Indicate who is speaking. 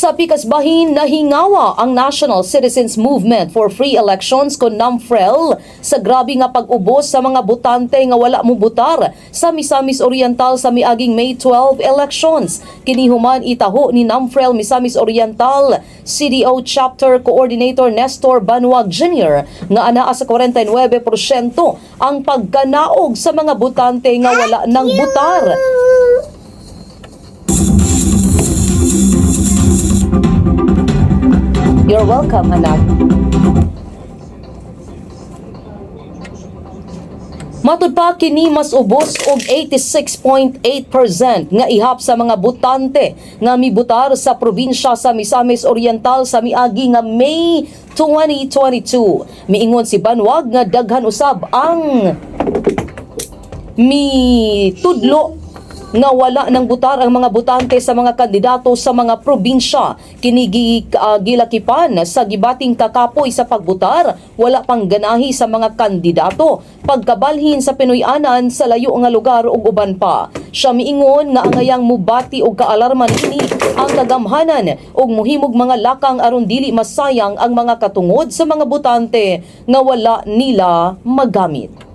Speaker 1: Sa pikasbahin, nahingawa ang National Citizens Movement for Free Elections kon NAMFREL sa grabe nga pag-ubos sa mga botante nga wala mo butar sa Misamis Oriental sa miaging May 12 elections. Kinihuman itaho ni NAMFREL Misamis Oriental CDO Chapter Coordinator Nestor Banuag Jr. nga anaa sa 49% ang pagkanaog sa mga botante nga wala ng butar. You're welcome, Anak. Matud pa kini mas ubos og 86.8% nga ihap sa mga botante nga mibutar sa probinsya sa Misamis Oriental sa miagi nga May 2022. Miingon si Banuag nga daghan usab ang mitudlo nga wala nang butar ang mga botante sa mga kandidato sa mga probinsya. Gilakipan sa gibating kakapoy sa pagbutar, wala pang ganahi sa mga kandidato, pagkabalhin sa Pinoyanan sa layo nga lugar ug uban pa. Siya miingon nga angayang mubati og kaalarman ini ang kagamhanan ug muhimog mga lakang aron dili masayang ang mga katungod sa mga botante nga wala nila magamit.